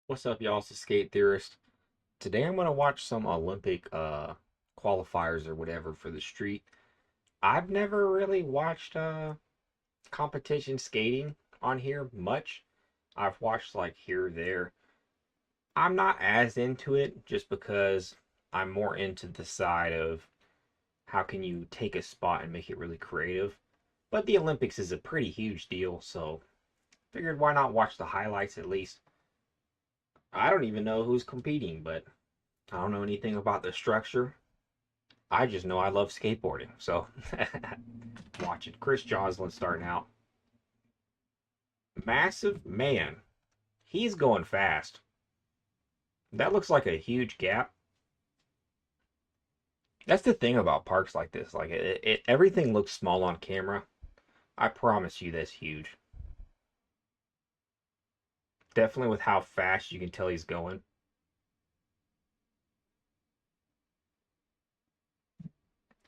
What's up, y'all? It's the Skate Theorist. Today I'm gonna watch some Olympic qualifiers or whatever for the street. I've never really watched competition skating on here much. I've watched like here or there. I'm not as into it just because I'm more into the side of how can you take a spot and make it really creative. But the Olympics is a pretty huge deal, so figured why not watch the highlights at least. I don't even know who's competing, but I don't know anything about the structure. I just know I love skateboarding. So watch it. Chris Joslin starting out. Massive man. He's going fast. That looks like a huge gap. That's the thing about parks like this. Like everything looks small on camera. I promise you that's huge. Definitely with how fast you can tell he's going.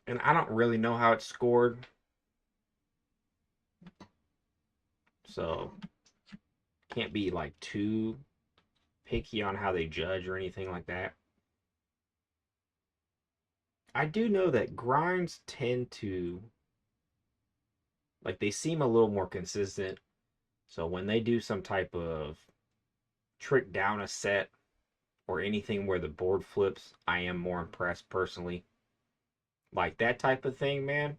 And I don't really know how it's scored. So can't be like too picky on how they judge or anything like that. I do know that grinds tend to like they seem a little more consistent. So when they do some type of trick down a set or anything where the board flips, I am more impressed personally. Like that type of thing, man,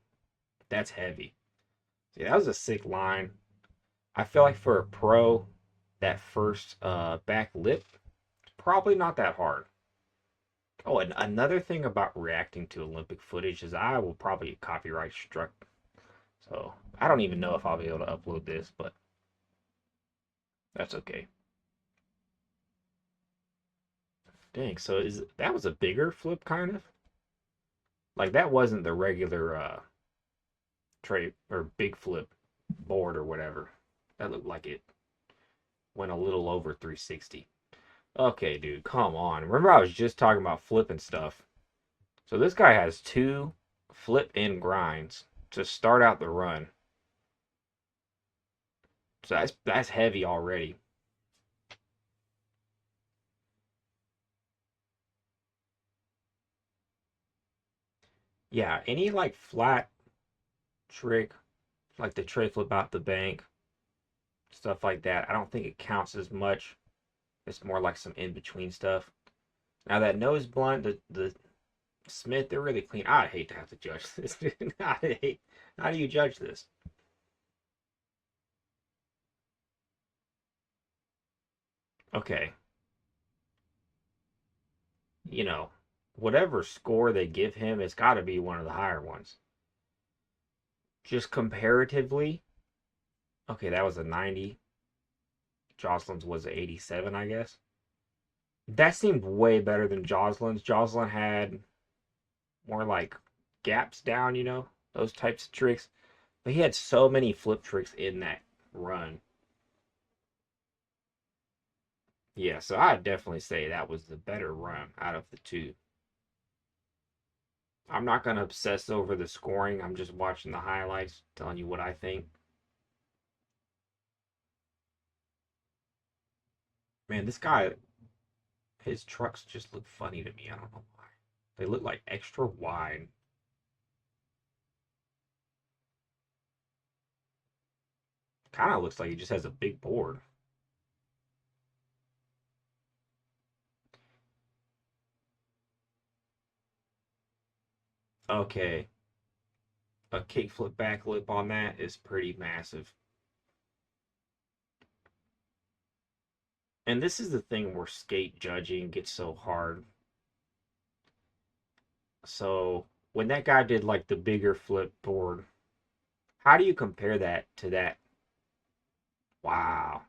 that's heavy. See, that was a sick line. I feel like for a pro, that first back lip, probably not that hard. Oh, and another thing about reacting to Olympic footage is I will probably get copyright struck. So I don't even know if I'll be able to upload this, but that's okay. Dang, so is that was a bigger flip kind of? Like that wasn't the regular tray or big flip board or whatever. That looked like it went a little over 360. Okay, dude, come on. Remember I was just talking about flipping stuff. So this guy has two flip in grinds to start out the run. So that's heavy already. Yeah, any like flat trick, like the tray flip out the bank, stuff like that, I don't think it counts as much. It's more like some in between stuff. Now that nose blunt, the Smith, they're really clean. I hate to have to judge this. I hate. How do you judge this? Okay, you know, whatever score they give him, it's got to be one of the higher ones. Just comparatively, okay, that was a 90. Jocelyn's was an 87, I guess. That seemed way better than Jocelyn's. Jocelyn had more like gaps down, those types of tricks. But he had so many flip tricks in that run. Yeah, so I'd definitely say that was the better run out of the two. I'm not going to obsess over the scoring. I'm just watching the highlights, telling you what I think. Man, this guy, his trucks just look funny to me. I don't know why. They look like extra wide. Kind of looks like he just has a big board. Okay, a kickflip backlip on that is pretty massive. And this is the thing where skate judging gets so hard. So when that guy did like the bigger flip board, how do you compare that to that? Wow.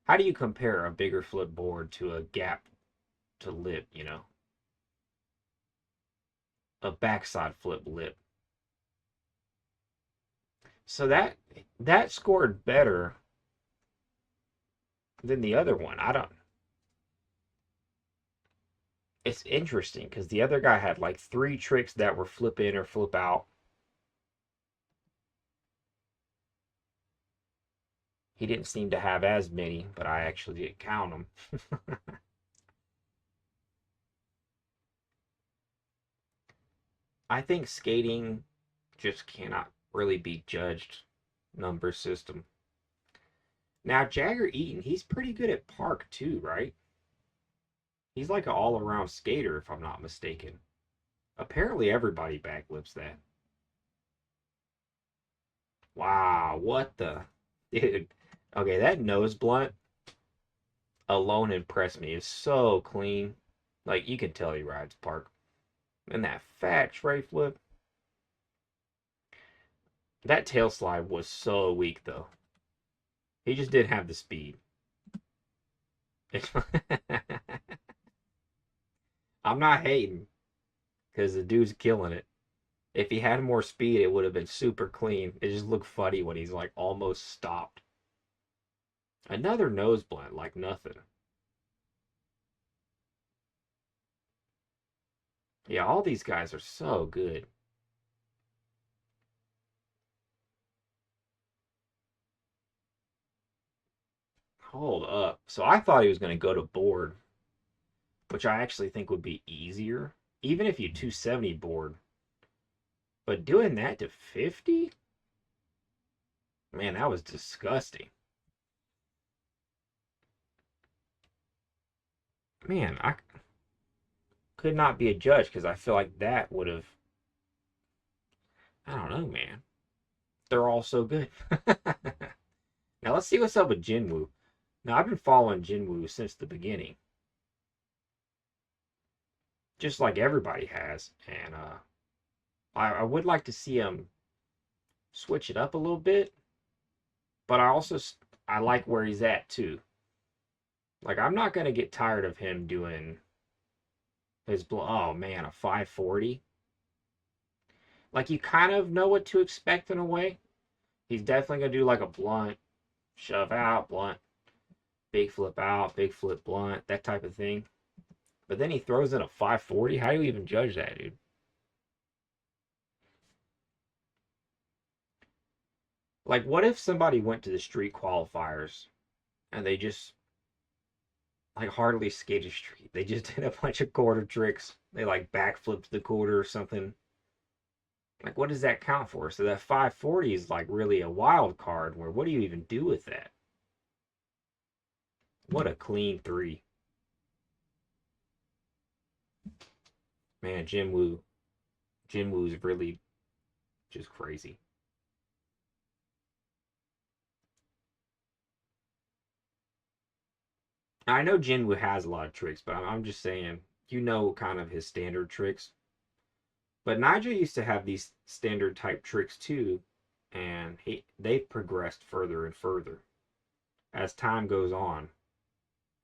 How do you compare a bigger flip board to a gap to lip? A backside flip lip. So that scored better than the other one. I don't It's interesting because the other guy had like three tricks that were flip in or flip out. He didn't seem to have as many, but I actually didn't count them. I think skating just cannot really be judged number system. Now, Jagger Eaton, he's pretty good at park too, right? He's like an all around skater, if I'm not mistaken. Apparently, everybody backflips that. Wow, what the. Dude. Okay, that nose blunt alone impressed me. It's so clean. Like, you can tell he rides park. And that fat tray flip. That tail slide was so weak, though. He just didn't have the speed. I'm not hating, because the dude's killing it. If he had more speed, it would have been super clean. It just looked funny when he's like almost stopped. Another nose blunt, like nothing. Yeah, all these guys are so good. Hold up. So I thought he was going to go to board, which I actually think would be easier, even if you 270 board. But doing that to 50? Man, that was disgusting. Man, I could not be a judge because I feel like that would have. I don't know, man. They're all so good. Now let's see what's up with Jinwoo. Now I've been following Jinwoo since the beginning, just like everybody has, and I would like to see him switch it up a little bit, but I like where he's at too. Like I'm not gonna get tired of him doing his oh man, a 540. Like you kind of know what to expect in a way. He's definitely gonna do like a blunt, shove out, blunt, big flip out, big flip blunt, that type of thing. But then he throws in a 540. How do you even judge that, dude? Like, what if somebody went to the street qualifiers and they just like hardly skated street? They just did a bunch of quarter tricks. They like backflipped the quarter or something. Like, what does that count for? So that 540 is like really a wild card. Where what do you even do with that? What a clean three, man. Jinwoo's really just crazy. I know Jinwoo has a lot of tricks, but I'm just saying, kind of his standard tricks. But Nyjah used to have these standard type tricks too, and they've progressed further and further as time goes on.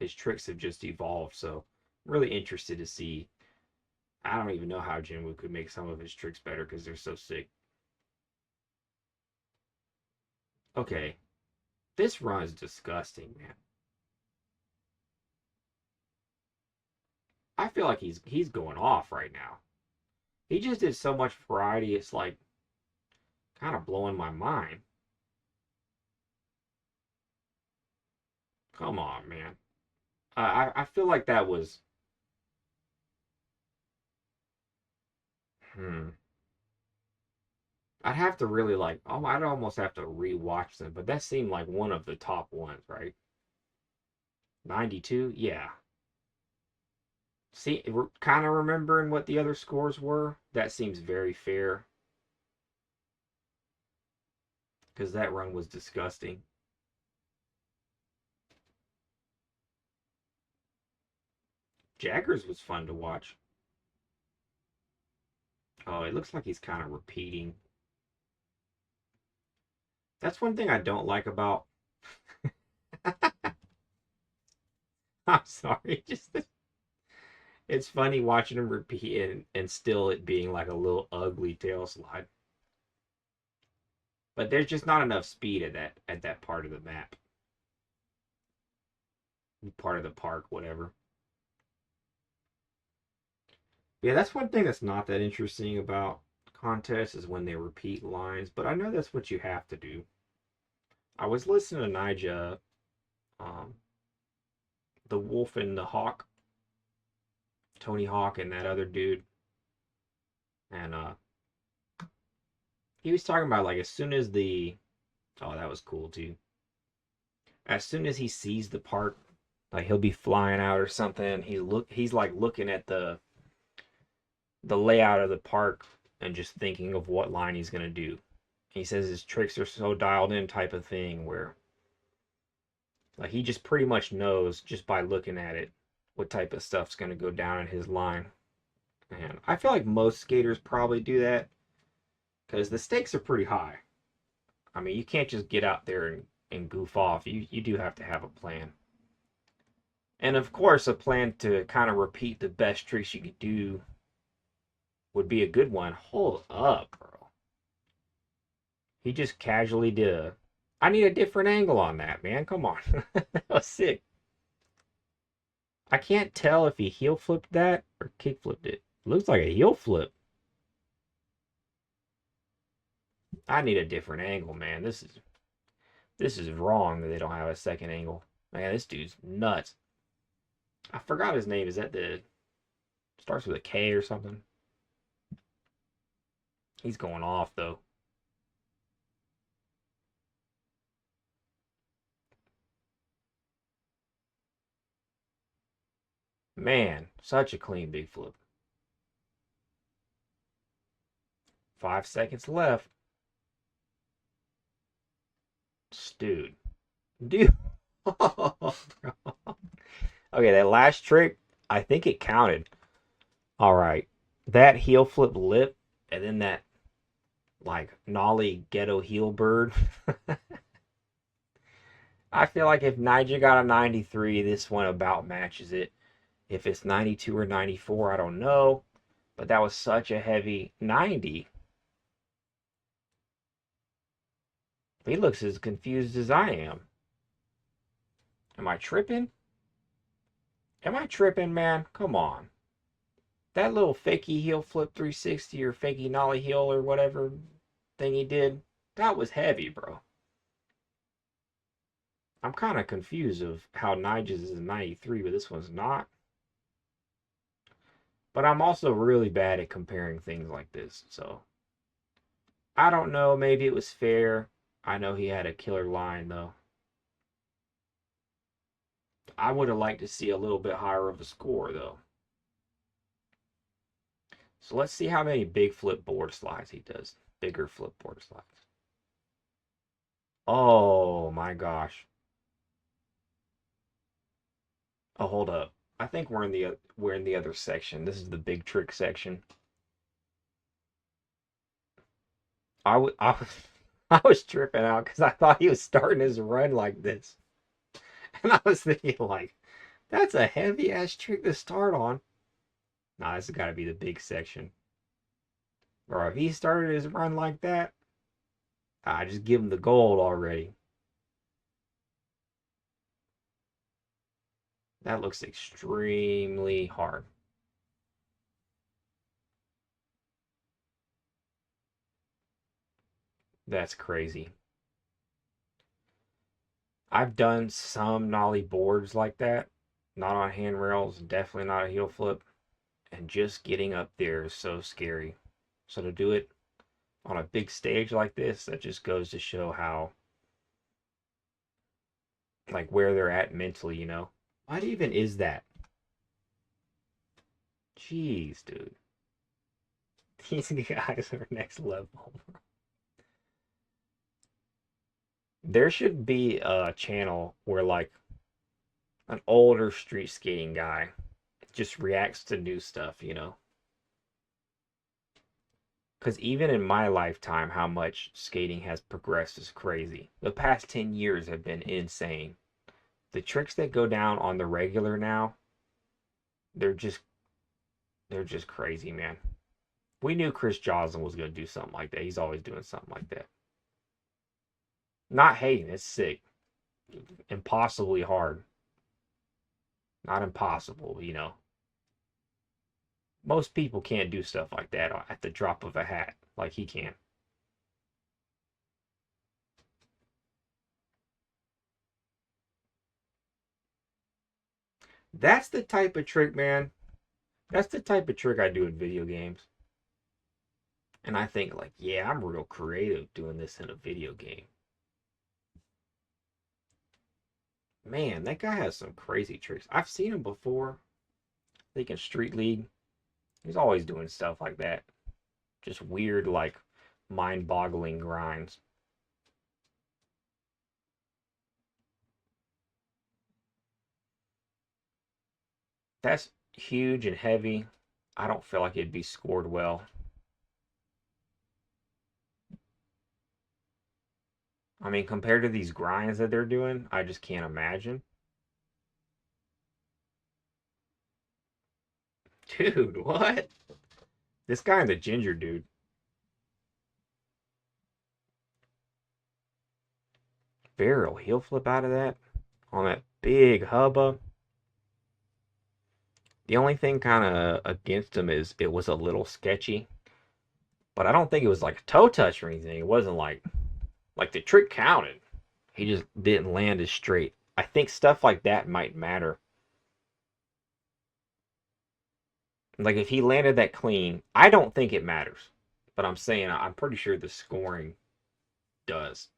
His tricks have just evolved, so I'm really interested to see. I don't even know how Jinwoo could make some of his tricks better because they're so sick. Okay, this run is disgusting, man. I feel like he's going off right now. He just did so much variety. It's like kind of blowing my mind. Come on, man. I feel like that was. Hmm. I'd have to really like. Oh, I'd almost have to rewatch them, but that seemed like one of the top ones, right? 92. Yeah. See, we're kind of remembering what the other scores were. That seems very fair because that run was disgusting. Jaggers was fun to watch. Oh, it looks like he's kind of repeating. That's one thing I don't like about. I'm sorry, just it's funny watching him repeat and still it being like a little ugly tail slide. But there's just not enough speed at that part of the map, part of the park, whatever. Yeah, that's one thing that's not that interesting about contests is when they repeat lines, but I know that's what you have to do. I was listening to Nyjah, um, the Wolf and the Hawk, Tony Hawk, and that other dude, and he was talking about like as soon as the oh that was cool too. As soon as he sees the park, like he'll be flying out or something. He's like looking at the layout of the park and just thinking of what line he's gonna do. He says his tricks are so dialed in type of thing where like he just pretty much knows just by looking at it what type of stuff's gonna go down in his line. And I feel like most skaters probably do that because the stakes are pretty high. I mean, you can't just get out there and goof off. You do have to have a plan. And of course, a plan to kind of repeat the best tricks you could do would be a good one. Hold up, bro. He just casually did a. I need a different angle on that, man. Come on. That was sick. I can't tell if he heel flipped that or kick flipped it. Looks like a heel flip. I need a different angle, man. This is wrong that they don't have a second angle. Man, this dude's nuts. I forgot his name. Is that the starts with a K or something? He's going off though. Man, such a clean big flip. 5 seconds left. Dude. Dude. Okay, that last trick, I think it counted. All right. That heel flip lip and then that like gnarly ghetto heel bird. I feel like if Nyjah got a 93, this one about matches it. If it's 92 or 94, I don't know. But that was such a heavy 90. He looks as confused as I am. Am I tripping? Am I tripping, man? Come on. That little fakey heel flip 360 or fakey nollie heel or whatever thing he did, that was heavy, bro. I'm kind of confused of how Nyjah's is a 93, but this one's not. But I'm also really bad at comparing things like this, so I don't know. Maybe it was fair. I know he had a killer line, though. I would have liked to see a little bit higher of a score, though. So let's see how many big flip board slides he does. Bigger flip board slides. Oh my gosh. Oh, hold up. I think we're in the other section. This is the big trick section. I was I was tripping out because I thought he was starting his run like this, and I was thinking like, that's a heavy ass trick to start on. Nah, this has got to be the big section. Or if he started his run like that, I just give him the gold already. That looks extremely hard. That's crazy. I've done some nollie boards like that. Not on handrails, definitely not a heel flip. And just getting up there is so scary. So to do it on a big stage like this, that just goes to show how, like, where they're at mentally. What even is that? Jeez, dude. These guys are next level. There should be a channel where, like, an older street skating guy just reacts to new stuff. Because even in my lifetime, how much skating has progressed is crazy. The past 10 years have been insane. The tricks that go down on the regular now, they're just they're just crazy, man. We knew Chris Joslin was gonna do something like that. He's always doing something like that. Not hating, it's sick. Impossibly hard. Not impossible. Most people can't do stuff like that at the drop of a hat like he can. That's the type of trick, man. That's the type of trick I do in video games. And I think like, yeah, I'm real creative doing this in a video game. Man, that guy has some crazy tricks. I've seen him before. I think in Street League. He's always doing stuff like that. Just weird, like mind-boggling grinds. That's huge and heavy. I don't feel like it'd be scored well. I mean, compared to these grinds that they're doing, I just can't imagine. Dude, what? This guy and the ginger dude. Barrel heel flip out of that on that big hubba. The only thing kind of against him is it was a little sketchy, but I don't think it was like a toe touch or anything. It wasn't like the trick counted. He just didn't land as straight. I think stuff like that might matter. Like if he landed that clean, I don't think it matters. But I'm saying I'm pretty sure the scoring does.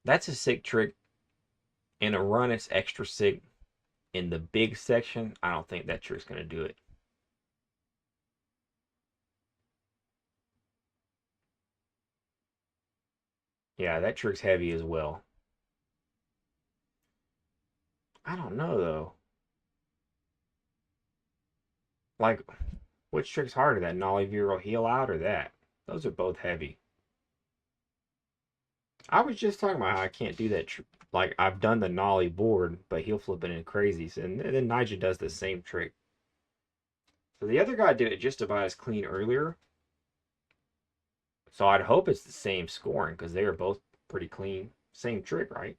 That's a sick trick. In a run, it's extra sick. In the big section, I don't think that trick's gonna do it. Yeah, that trick's heavy as well. I don't know though. Like, which trick's harder, that nollie Vero heel out or that? Those are both heavy. I was just talking about how I can't do that. Like I've done the nollie board, but heel flipping in crazies, and then Nyjah does the same trick. So the other guy did it just about as clean earlier. So I'd hope it's the same scoring because they are both pretty clean. Same trick, right?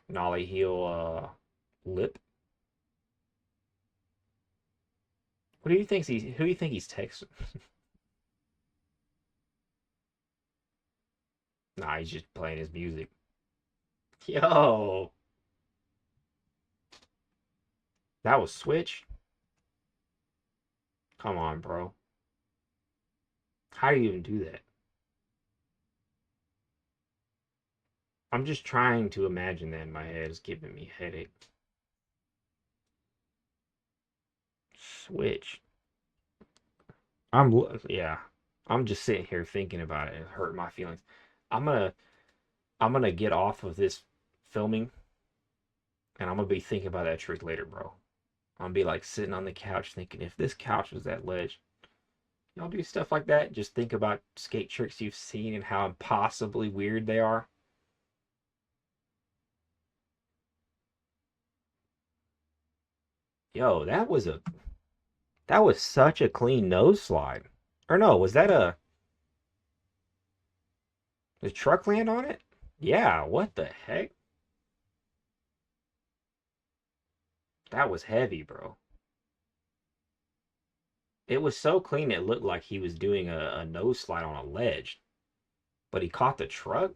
Nollie heel lip. What do you think he's? Who do you think he's texting? Nah, he's just playing his music. Yo, that was Switch. Come on, bro. How do you even do that? I'm just trying to imagine that in my head. It's giving me a headache. Switch. Yeah. I'm just sitting here thinking about it. It hurt my feelings. I'm gonna I'm gonna get off of this filming and I'm gonna be thinking about that trick later, bro. I'm gonna be like sitting on the couch thinking if this couch was that ledge. Y'all do stuff like that? Just think about skate tricks you've seen and how impossibly weird they are. Yo, that was such a clean nose slide. Or no, was that a did truck land on it? Yeah, what the heck? That was heavy, bro. It was so clean it looked like he was doing a nose slide on a ledge, but he caught the truck.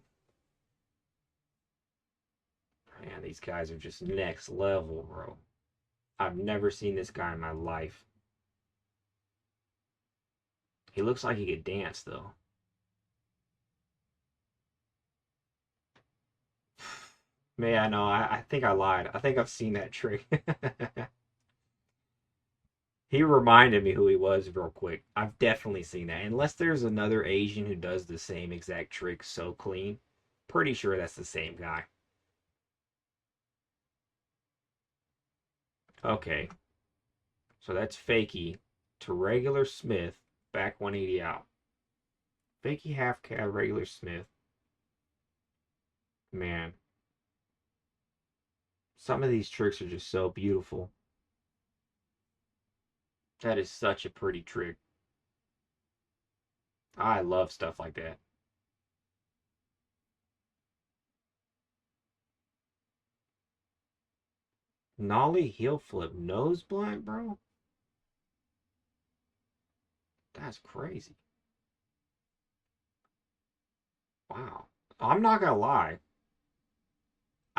Man, these guys are just next level, bro. I've never seen this guy in my life. He looks like he could dance, though. Man, I know. I think I lied. I think I've seen that trick. He reminded me who he was real quick. I've definitely seen that. Unless there's another Asian who does the same exact trick so clean. Pretty sure that's the same guy. Okay, so that's fakie to regular Smith, back 180 out. Fakie half cab regular Smith. Man, some of these tricks are just so beautiful. That is such a pretty trick. I love stuff like that. Nollie heel flip nose blind, bro. That's crazy. Wow. I'm not gonna lie.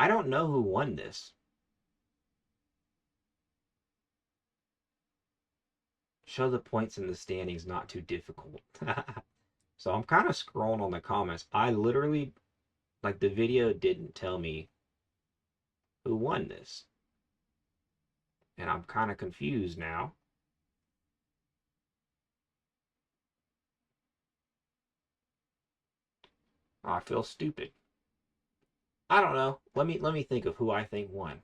I don't know who won this. Show the points in the standings, not too difficult. So I'm kind of scrolling on the comments. I literally, like, the video didn't tell me who won this. And I'm kind of confused now. I feel stupid. I don't know. Let me think of who I think won.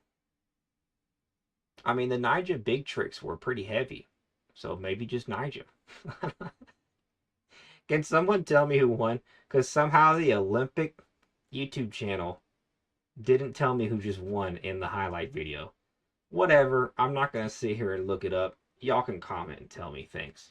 I mean, the Nyjah big tricks were pretty heavy. So maybe just Nyjah. Can someone tell me who won? Because somehow the Olympic YouTube channel didn't tell me who just won in the highlight video. Whatever. I'm not going to sit here and look it up. Y'all can comment and tell me. Thanks.